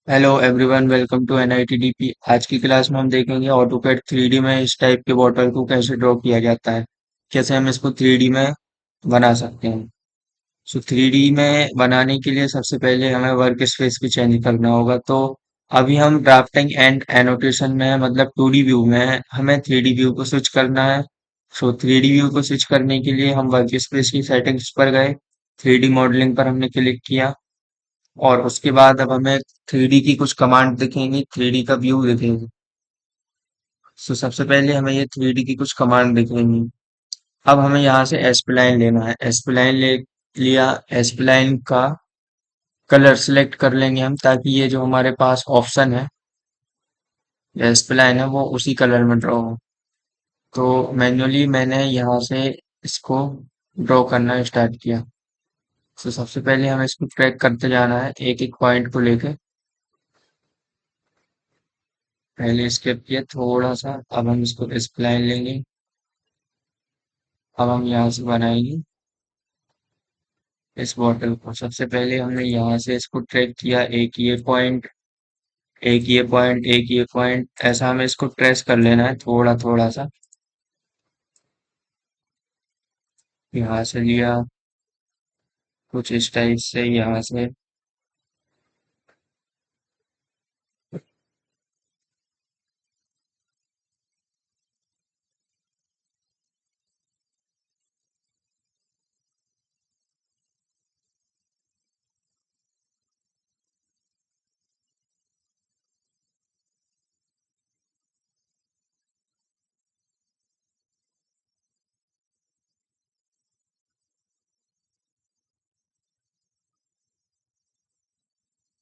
Hello everyone, welcome to NITDP. आज की class में हम देखेंगे ऑटोकैड 3D में इस टाइप के बॉटल को कैसे ड्रॉ किया जाता है, कैसे हम इसको 3D में बना सकते हैं। सो 3D में बनाने के लिए सबसे पहले हमें वर्क स्पेस भी चेंज करना होगा। तो अभी हम ड्राफ्टिंग एंड एनोटेशन में है, मतलब 2D व्यू में है, हमें 3D व्यू को स्विच करना है। सो 3D व्यू को स्विच करने के लिए हम वर्क स्पेस की सेटिंग्स पर गए, 3D मॉडलिंग पर हमने क्लिक किया और उसके बाद अब हमें 3D की कुछ कमांड दिखेंगी, 3D का व्यू दिखेगा। तो सबसे पहले हमें ये 3D की कुछ कमांड दिखेंगी। अब हमें यहाँ से एस्प्लाइन लेना है। एस्प्लाइन ले लिया। एस्प्लाइन का कलर सिलेक्ट कर लेंगे हम, ताकि ये जो हमारे पास ऑप्शन है एस्प्लाइन है वो उसी कलर में ड्रॉ हो। तो मैन्युअली मैंने यहाँ से इसको ड्रॉ करना स्टार्ट किया। तो सबसे पहले हमें इसको ट्रैक करते जाना है एक एक पॉइंट को लेके। पहले स्किप किया थोड़ा सा, अब हम इसको एस्प्लाइन लेंगे। अब हम यहाँ से बनाएंगे इस बॉटल को। सबसे पहले हमने यहाँ से इसको ट्रैक किया, एक ये पॉइंट, एक ये पॉइंट, एक ये पॉइंट, ऐसा हमें इसको ट्रेस कर लेना है थोड़ा थोड़ा सा। यहाँ से लिया, कुछ इस टाइप से यहाँ से।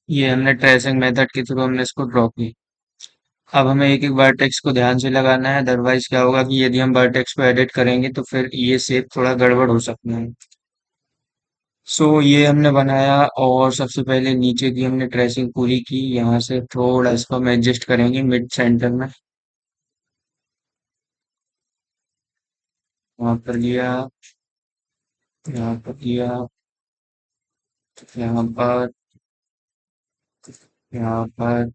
ये हमने ट्रेसिंग मेथड के थ्रू हमने इसको ड्रॉ की। अब हमें एक एक वर्टेक्स को ध्यान से लगाना है, अदरवाइज क्या होगा कि यदि हम वर्टेक्स को एडिट करेंगे तो फिर ये शेप थोड़ा गड़बड़ हो सकता है। सो ये हमने बनाया और सबसे पहले नीचे की हमने ट्रेसिंग पूरी की। यहाँ से थोड़ा इसको हम एडजस्ट करेंगे मिड सेंटर में। वहां पर लिया, यहाँ पर लिया, यहाँ पर, यहाँ पर,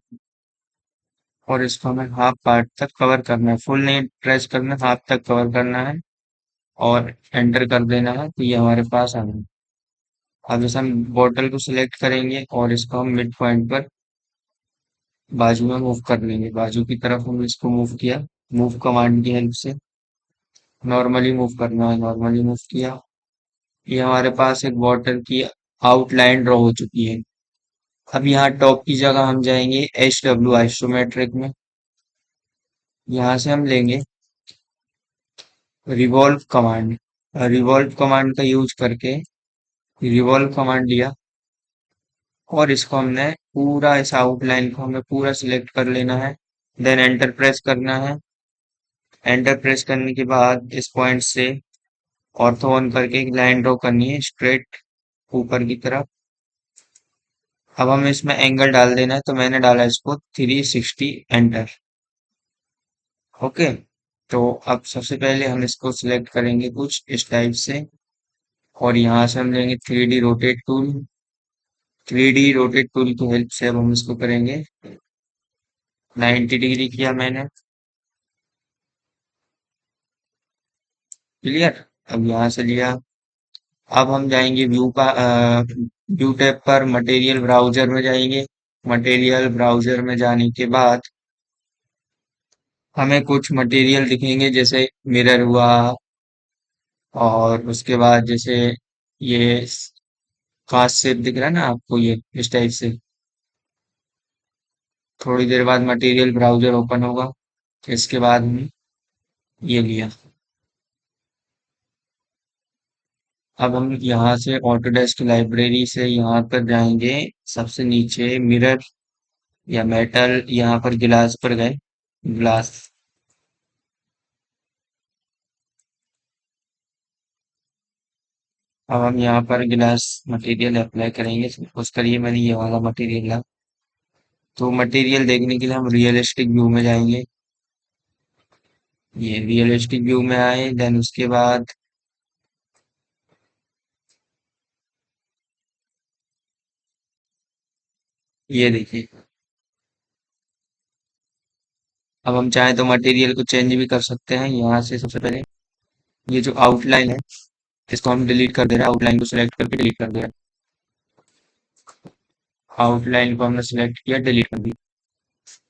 और इसको हमें हाफ पार्ट तक कवर करना है, फुल नहीं ट्रेस करना, हाफ तक कवर करना है और एंटर कर देना है तो ये हमारे पास आ गया। अब जैसे हम बॉटल को सिलेक्ट करेंगे और इसको हम मिड पॉइंट पर बाजू में मूव कर लेंगे, बाजू की तरफ हम इसको मूव किया, मूव कमांड की हेल्प से। नॉर्मली मूव करना है, नॉर्मली मूव किया। ये हमारे पास एक बॉटल की आउटलाइन ड्रॉ हो चुकी है। अब यहाँ टॉप की जगह हम जाएंगे HW आइसोमेट्रिक में। यहाँ से हम लेंगे रिवॉल्व कमांड। रिवॉल्व कमांड का यूज करके रिवॉल्व कमांड लिया और इसको हमने पूरा, इस आउटलाइन को हमें पूरा सिलेक्ट कर लेना है। देन एंटर प्रेस करना है। एंटर प्रेस करने के बाद इस पॉइंट से ऑर्थो ऑन करके एक लाइन ड्रॉ करनी है स्ट्रेट ऊपर की तरफ। अब हमें इसमें एंगल डाल देना है, तो मैंने डाला इसको 360। एंटर। ओके। तो अब सबसे पहले हम इसको सिलेक्ट करेंगे कुछ इस टाइप से और यहाँ से हम लेंगे 3D rotate tool. 3D rotate tool की हेल्प से अब हम इसको करेंगे 90 डिग्री किया मैंने। क्लियर। अब यहाँ से लिया। अब हम जाएंगे व्यू टैब पर, मटेरियल ब्राउजर में जाएंगे। मटेरियल ब्राउजर में जाने के बाद हमें कुछ मटेरियल दिखेंगे, जैसे मिरर हुआ, और उसके बाद जैसे ये कांच शेप दिख रहा है ना आपको, ये इस टाइप से। थोड़ी देर बाद मटेरियल ब्राउजर ओपन होगा। इसके बाद हमने ये लिया। अब हम यहाँ से ऑटोडेस्क लाइब्रेरी से यहाँ पर जाएंगे, सबसे नीचे मिरर या मेटल, यहाँ पर गिलास पर गए। ग्लास। अब हम यहाँ पर गिलास मटेरियल अप्लाई करेंगे। उसके लिए मैंने ये वाला मटेरियल लिया। तो मटेरियल देखने के लिए हम रियलिस्टिक व्यू में जाएंगे। ये रियलिस्टिक व्यू में आए, देन उसके बाद ये देखिए, अब हम चाहें तो मटेरियल को चेंज भी कर सकते हैं यहाँ से। सबसे पहले ये जो आउटलाइन है इसको हम डिलीट कर दे रहे हैं, आउटलाइन को सिलेक्ट करके डिलीट कर दे रहे हैं। आउटलाइन को हमने सिलेक्ट किया, डिलीट कर दी।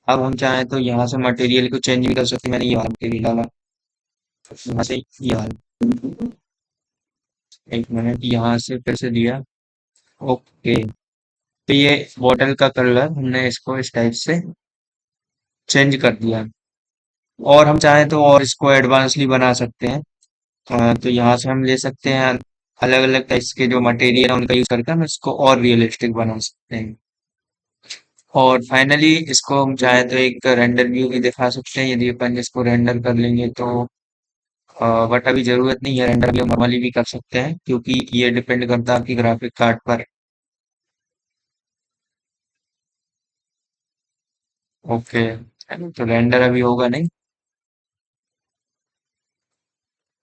अब हम चाहें तो यहाँ से मटेरियल को चेंज भी कर सकते हैं। मैंने ये वाला मटेरियल डाला, यहाँ से ये वाला, एक मिनट, यहाँ से फिर से दिया। ओके, तो ये बॉटल का कलर हमने इसको इस टाइप से चेंज कर दिया। और हम चाहें तो और इसको एडवांसली बना सकते हैं। तो यहाँ से हम ले सकते हैं अलग अलग टाइप्स के जो मटेरियल है उनका यूज करके हम इसको और रियलिस्टिक बना सकते हैं। और फाइनली इसको हम चाहें तो एक रेंडर व्यू भी दिखा सकते हैं, यदि अपन इसको रेंडर कर लेंगे तो। बट अभी जरूरत नहीं है रेंडर, भी हम नॉर्मली भी कर सकते हैं क्योंकि ये डिपेंड करता है आपकी ग्राफिक कार्ड पर। ओके, तो रेंडर अभी होगा नहीं,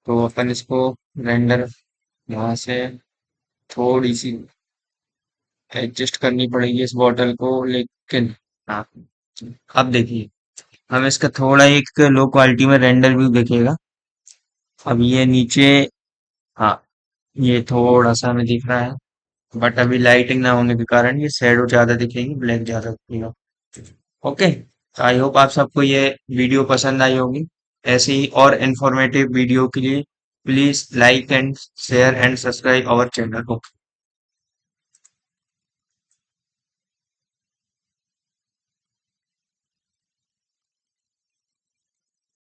तो अपन इसको रेंडर यहाँ से थोड़ी सी एडजस्ट करनी पड़ेगी इस बॉटल को, लेकिन हाँ, अब देखिए हमें इसका थोड़ा एक लो क्वालिटी में रेंडर व्यू दिखेगा। अब ये नीचे, हाँ, ये थोड़ा सा हमें दिख रहा है, बट अभी लाइटिंग ना होने के कारण ये शेडो ज्यादा दिखेगी, ब्लैक ज्यादा दिखेगा। ओके, आई होप आप सबको ये वीडियो पसंद आई होगी। ऐसे ही और इंफॉर्मेटिव वीडियो के लिए please like and share and subscribe our channel.